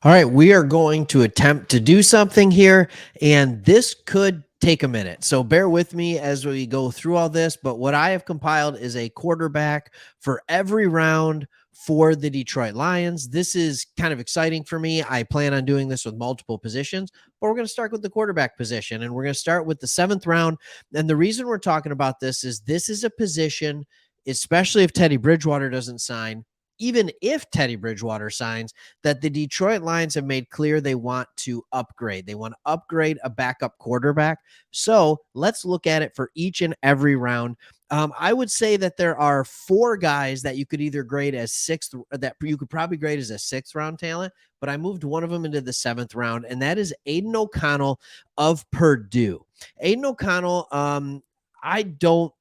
All right, we are going to attempt to do something here, and this could take a minute. So bear with me as we go through all this. But what I have compiled is a quarterback for every round for the Detroit Lions. This is kind of exciting for me. I plan on doing this with multiple positions, but we're going to start with the quarterback position, and we're going to start with the seventh round. And the reason we're talking about this is a position, especially if Teddy Bridgewater doesn't sign. Even if Teddy Bridgewater signs, that the Detroit Lions have made clear they want to upgrade. They want to upgrade a backup quarterback. So let's look at it for each and every round. I would say that there are four guys that you could either grade as sixth, that you could probably grade as a sixth round talent, but I moved one of them into the seventh round, and that is Aiden O'Connell of Purdue. Aiden O'Connell, I don't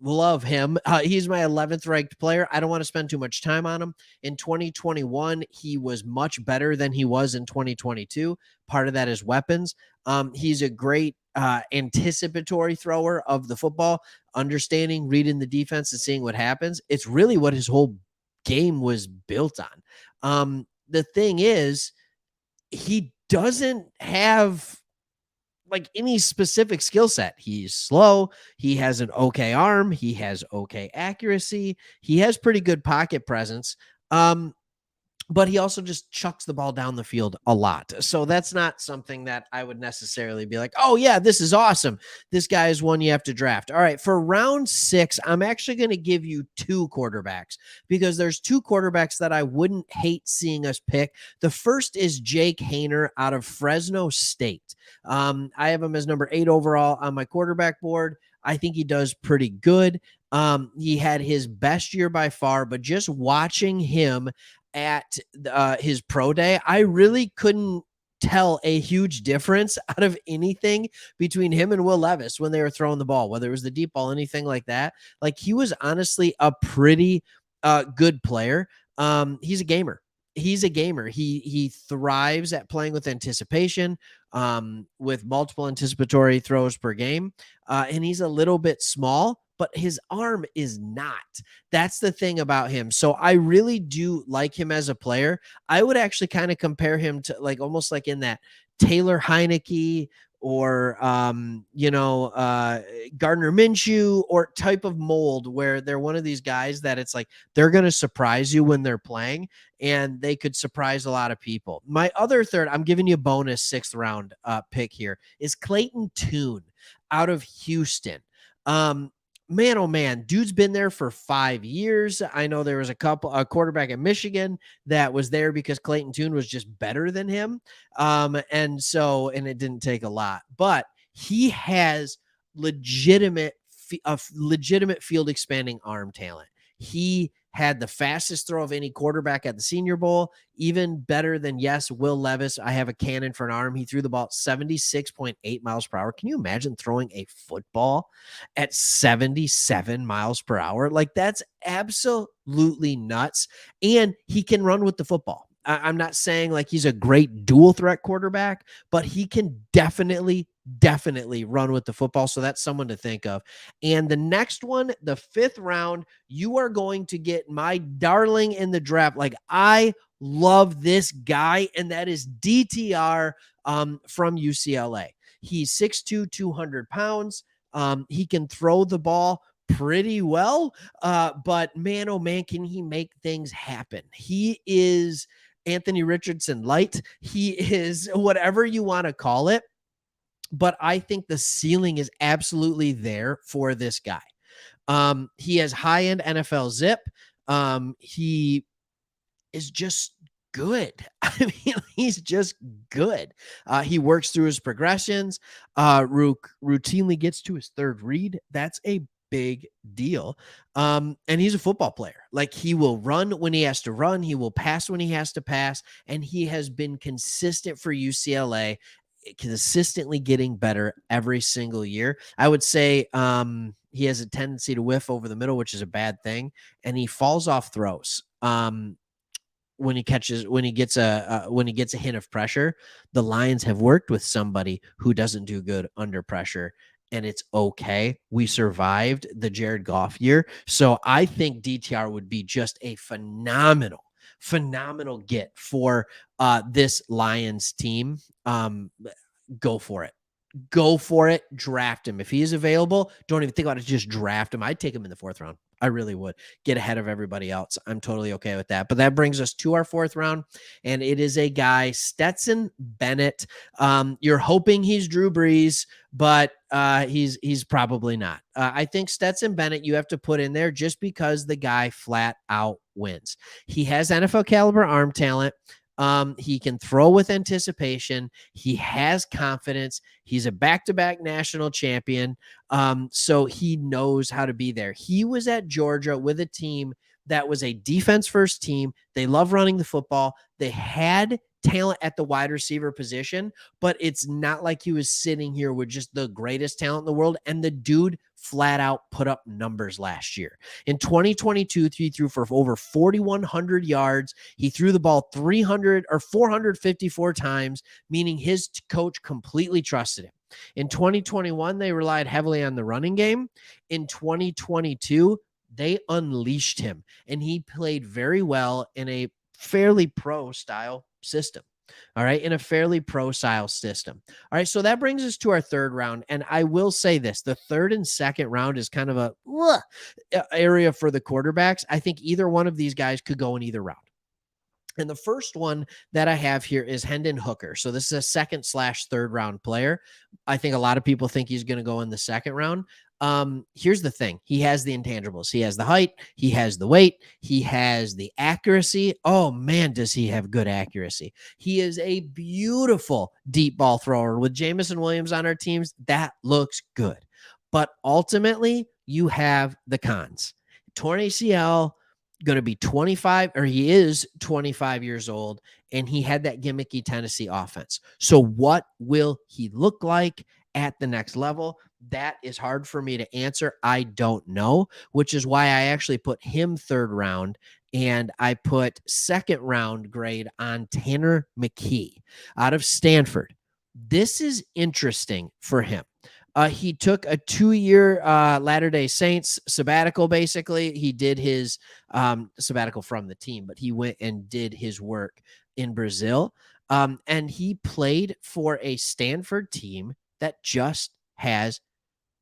love him. He's my 11th ranked player. I don't want to spend too much time on him. In 2021, he was much better than he was in 2022. Part of that is weapons. He's a great anticipatory thrower of the football, understanding, reading the defense, and seeing what happens. It's really what his whole game was built on. The thing is, he doesn't have like any specific skill set. He's slow. He has an okay arm. He has okay accuracy. He has pretty good pocket presence. But he also just chucks the ball down the field a lot. So that's not something that I would necessarily be like, oh, yeah, this is awesome. This guy is one you have to draft. All right, for round 6, I'm actually going to give you two quarterbacks because there's two quarterbacks that I wouldn't hate seeing us pick. The first is Jake Haener out of Fresno State. I have him as number 8 overall on my quarterback board. I think he does pretty good. He had his best year by far, but just watching him at his pro day, I really couldn't tell a huge difference out of anything between him and Will Levis when they were throwing the ball, whether it was the deep ball, anything like that. Like he was honestly a pretty good player. He's a gamer. He's a gamer. He thrives at playing with anticipation, with multiple anticipatory throws per game, and he's a little bit small, but his arm is not. That's the thing about him. So I really do like him as a player. I would actually kind of compare him to like almost like in that Taylor Heineke or Gardner Minshew or type of mold where they're one of these guys that it's like they're going to surprise you when they're playing and they could surprise a lot of people. My other third, I'm giving you a bonus 6th round pick here, is Clayton Tune out of Houston. Man, oh man, dude's been there for 5 years. I know there was a quarterback at Michigan that was there because Clayton Tune was just better than him. And it didn't take a lot, but he has legitimate field expanding arm talent. He had the fastest throw of any quarterback at the Senior Bowl, even better than, yes, Will Levis. I have a cannon for an arm. He threw the ball at 76.8 miles per hour. Can you imagine throwing a football at 77 miles per hour? Like, that's absolutely nuts. And he can run with the football. I'm not saying like he's a great dual threat quarterback, but he can definitely run with the football. So that's someone to think of. And the next one, the 5th round, you are going to get my darling in the draft. Like, I love this guy, and that is DTR from UCLA. He's 6'2", 200 pounds. He can throw the ball pretty well, but man, oh man, can he make things happen. He is Anthony Richardson light. He is whatever you want to call it, but I think the ceiling is absolutely there for this guy. He has high-end NFL zip. He is just good. I mean, he's just good. He works through his progressions, routinely gets to his third read. That's a big deal. And he's a football player. Like, he will run when he has to run. He will pass when he has to pass. And he has been consistent for UCLA, consistently getting better every single year. I would say he has a tendency to whiff over the middle, which is a bad thing. And he falls off throws. When he gets a hint of pressure. The Lions have worked with somebody who doesn't do good under pressure, and it's okay. We survived the Jared Goff year. So I think DTR would be just a phenomenal phenomenal get for this Lions team. Go for it. Go for it. Draft him. If he is available, don't even think about it. Just draft him. I'd take him in the 4th round. I really would. Get ahead of everybody else. I'm totally okay with that. But that brings us to our 4th round, and it is a guy, Stetson Bennett. You're hoping he's Drew Brees, but he's probably not. I think Stetson Bennett you have to put in there just because the guy flat out wins. He has NFL caliber arm talent. He can throw with anticipation. He has confidence. He's a back-to-back national champion. So he knows how to be there. He was at Georgia with a team that was a defense-first team. They love running the football. They had talent at the wide receiver position, but it's not like he was sitting here with just the greatest talent in the world. And the dude flat out put up numbers last year. In 2022, he threw for over 4,100 yards. He threw the ball 454 times, meaning his coach completely trusted him. In 2021, they relied heavily on the running game. In 2022, they unleashed him, and he played very well in a fairly pro style system. All right. In a fairly pro style system. All right. So that brings us to our 3rd round. And I will say this, the 3rd and 2nd round is kind of a area for the quarterbacks. I think either one of these guys could go in either round. And the first one that I have here is Hendon Hooker. So this is a 2nd/3rd round player. I think a lot of people think he's going to go in the 2nd round. Here's the thing. He has the intangibles. He has the height. He has the weight. He has the accuracy. Oh man, does he have good accuracy. He is a beautiful deep ball thrower. With Jameson Williams on our teams, that looks good. But ultimately, you have the cons. Torn ACL, going to be 25, or he is 25 years old, and he had that gimmicky Tennessee offense. So what will he look like at the next level? That is hard for me to answer. I don't know, which is why I actually put him 3rd round, and I put 2nd round grade on Tanner McKee out of Stanford. This is interesting for him. He took a 2-year Latter-day Saints sabbatical, basically. He did his sabbatical from the team, but he went and did his work in Brazil. And he played for a Stanford team that just has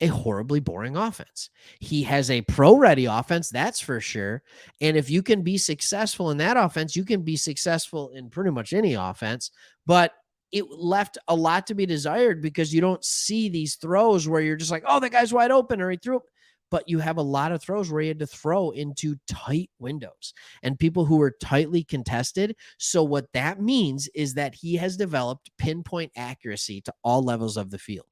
a horribly boring offense. He has a pro-ready offense, that's for sure. And if you can be successful in that offense, you can be successful in pretty much any offense. But it left a lot to be desired because you don't see these throws where you're just like, oh, that guy's wide open or he threw it. But you have a lot of throws where he had to throw into tight windows and people who were tightly contested. So what that means is that he has developed pinpoint accuracy to all levels of the field.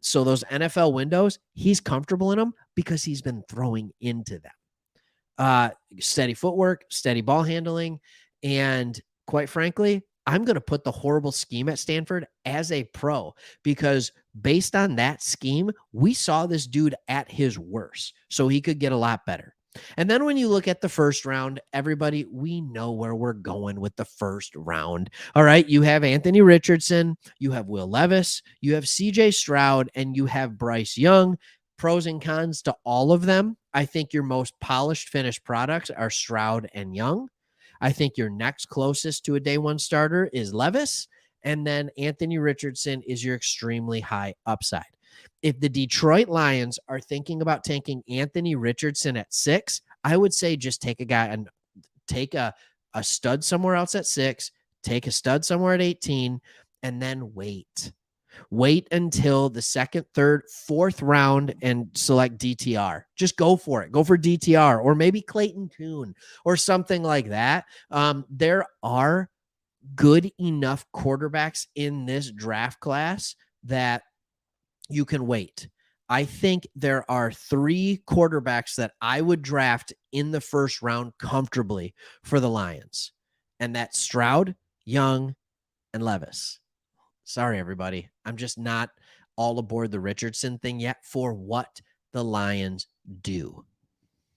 So those NFL windows, he's comfortable in them because he's been throwing into them. Steady footwork, steady ball handling, and quite frankly, I'm going to put the horrible scheme at Stanford as a pro because based on that scheme, we saw this dude at his worst. So he could get a lot better. And then when you look at the 1st round, everybody, we know where we're going with the 1st round. All right. You have Anthony Richardson, you have Will Levis, you have CJ Stroud, and you have Bryce Young. Pros and cons to all of them. I think your most polished finished products are Stroud and Young. I think your next closest to a day 1 starter is Levis. And then Anthony Richardson is your extremely high upside. If the Detroit Lions are thinking about taking Anthony Richardson at 6, I would say just take a guy and take a stud somewhere else at 6, take a stud somewhere at 18, and then wait. Wait until the 2nd, 3rd, 4th round and select DTR. Just go for it. Go for DTR or maybe Clayton Tune or something like that. There are good enough quarterbacks in this draft class that you can wait. I think there are 3 quarterbacks that I would draft in the 1st round comfortably for the Lions. And that's Stroud, Young, and Levis. Sorry, everybody. I'm just not all aboard the Richardson thing yet for what the Lions do.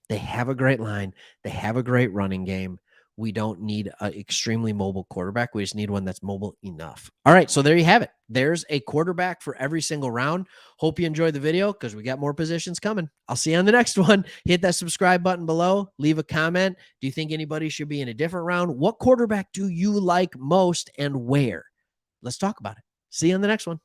They have a great line. They have a great running game. We don't need an extremely mobile quarterback. We just need one that's mobile enough. All right, so there you have it. There's a quarterback for every single round. Hope you enjoyed the video because we got more positions coming. I'll see you on the next one. Hit that subscribe button below. Leave a comment. Do you think anybody should be in a different round? What quarterback do you like most and where? Let's talk about it. See you on the next one.